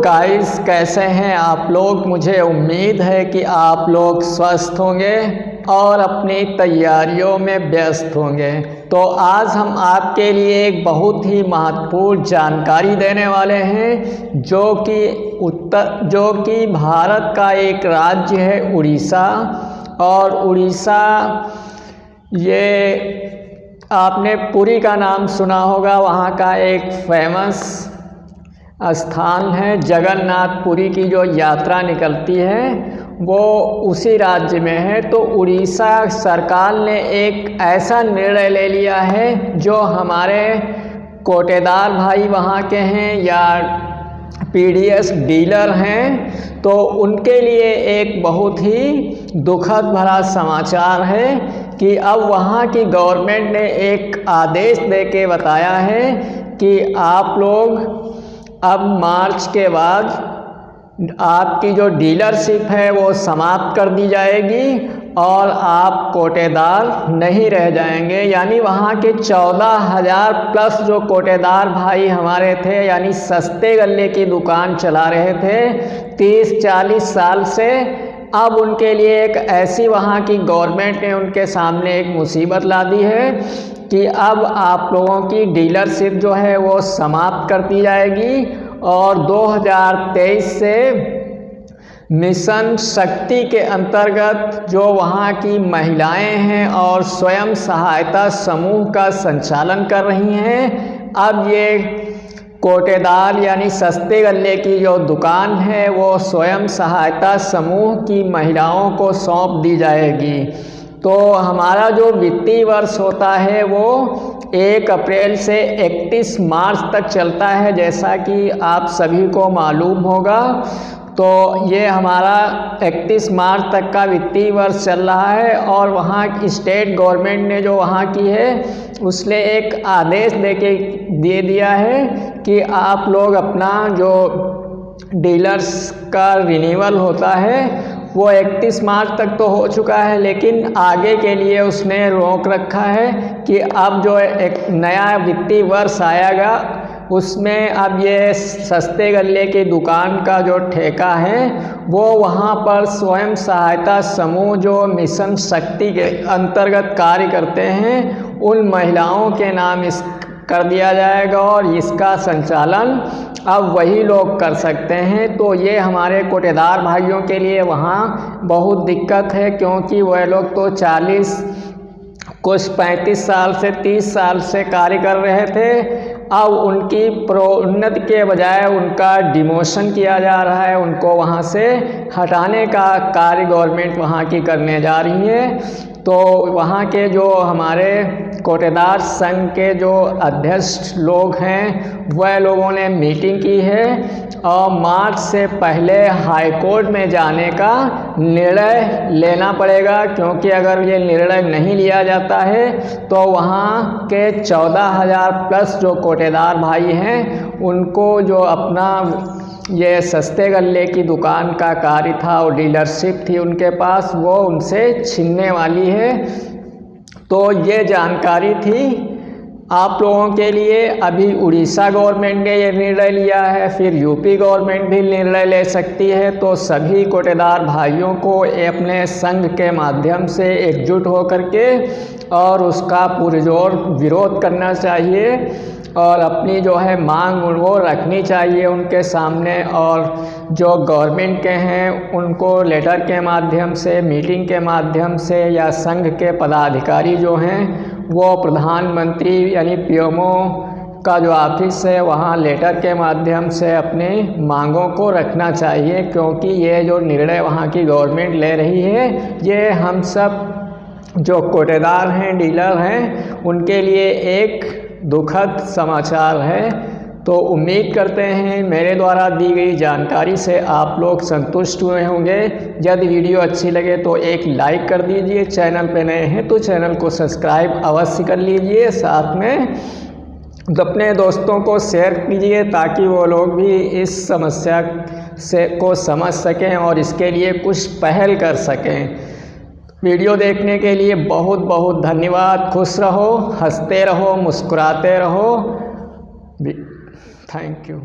Guys, कैसे हैं आप लोग। मुझे उम्मीद है कि आप लोग स्वस्थ होंगे और अपनी तैयारियों में व्यस्त होंगे। तो आज हम आपके लिए एक बहुत ही महत्वपूर्ण जानकारी देने वाले हैं जो कि भारत का एक राज्य है उड़ीसा। और उड़ीसा, ये आपने पुरी का नाम सुना होगा, वहाँ का एक फेमस स्थान है। जगन्नाथ पुरी की जो यात्रा निकलती है वो उसी राज्य में है। तो उड़ीसा सरकार ने एक ऐसा निर्णय ले लिया है, जो हमारे कोटेदार भाई वहाँ के हैं या पीडीएस डीलर हैं, तो उनके लिए एक बहुत ही दुखद भरा समाचार है कि अब वहाँ की गवर्नमेंट ने एक आदेश देके बताया है कि आप लोग अब मार्च के बाद आपकी जो डीलरशिप है वो समाप्त कर दी जाएगी और आप कोटेदार नहीं रह जाएंगे। यानी वहाँ के 14,000 प्लस जो कोटेदार भाई हमारे थे, यानी सस्ते गल्ले की दुकान चला रहे थे 30-40 साल से, अब उनके लिए एक ऐसी वहाँ की गवर्नमेंट ने उनके सामने एक मुसीबत ला दी है कि अब आप लोगों की डीलरशिप जो है वो समाप्त कर दी जाएगी। और 2023 से मिशन शक्ति के अंतर्गत जो वहाँ की महिलाएं हैं और स्वयं सहायता समूह का संचालन कर रही हैं, अब ये कोटेदार यानी सस्ते गल्ले की जो दुकान है वो स्वयं सहायता समूह की महिलाओं को सौंप दी जाएगी। तो हमारा जो वित्तीय वर्ष होता है वो 1 अप्रैल से 31 मार्च तक चलता है, जैसा कि आप सभी को मालूम होगा। तो ये हमारा 31 मार्च तक का वित्तीय वर्ष चल रहा है और वहाँ की स्टेट गवर्नमेंट ने जो वहाँ की है उसने एक आदेश दे दिया है कि आप लोग अपना जो डीलर्स का रिन्यूअल होता है वो 31 मार्च तक तो हो चुका है, लेकिन आगे के लिए उसने रोक रखा है कि अब जो एक नया वित्तीय वर्ष आएगा उसमें अब ये सस्ते गल्ले की दुकान का जो ठेका है वो वहाँ पर स्वयं सहायता समूह जो मिशन शक्ति के अंतर्गत कार्य करते हैं उन महिलाओं के नाम कर दिया जाएगा और इसका संचालन अब वही लोग कर सकते हैं। तो ये हमारे कोटेदार भाइयों के लिए वहाँ बहुत दिक्कत है, क्योंकि वह लोग तो 40 कुछ 35 साल से 30 साल से कार्य कर रहे थे। अब उनकी प्रोन्नति के बजाय उनका डिमोशन किया जा रहा है, उनको वहाँ से हटाने का कार्य गवर्नमेंट वहाँ की करने जा रही है। तो वहाँ के जो हमारे कोटेदार संघ के जो अध्यक्ष लोग हैं वह लोगों ने मीटिंग की है और मार्च से पहले हाई कोर्ट में जाने का निर्णय लेना पड़ेगा, क्योंकि अगर ये निर्णय नहीं लिया जाता है तो वहाँ के 14,000 प्लस जो कोटेदार भाई हैं उनको जो अपना ये सस्ते गल्ले की दुकान का कार्य था और डीलरशिप थी उनके पास, वो उनसे छीनने वाली है। तो ये जानकारी थी आप लोगों के लिए। अभी उड़ीसा गवर्नमेंट ने ये निर्णय लिया है, फिर यूपी गवर्नमेंट भी निर्णय ले सकती है। तो सभी कोटेदार भाइयों को अपने संघ के माध्यम से एकजुट होकर के और उसका पुरजोर विरोध करना चाहिए और अपनी जो है मांग वो रखनी चाहिए उनके सामने। और जो गवर्नमेंट के हैं उनको लेटर के माध्यम से, मीटिंग के माध्यम से या संघ के पदाधिकारी जो हैं वो प्रधानमंत्री यानी पीएमओ का जो ऑफिस है वहाँ लेटर के माध्यम से अपनी मांगों को रखना चाहिए, क्योंकि ये जो निर्णय वहाँ की गवर्नमेंट ले रही है ये हम सब जो कोटेदार हैं, डीलर हैं, उनके लिए एक दुखद समाचार है। तो उम्मीद करते हैं मेरे द्वारा दी गई जानकारी से आप लोग संतुष्ट हुए होंगे। यदि वीडियो अच्छी लगे तो एक लाइक कर दीजिए, चैनल पे नए हैं तो चैनल को सब्सक्राइब अवश्य कर लीजिए, साथ में अपने दोस्तों को शेयर कीजिए ताकि वो लोग भी इस समस्या को समझ सकें और इसके लिए कुछ पहल कर सकें। वीडियो देखने के लिए बहुत बहुत धन्यवाद। खुश रहो, हंसते रहो, मुस्कुराते रहो। Thank you.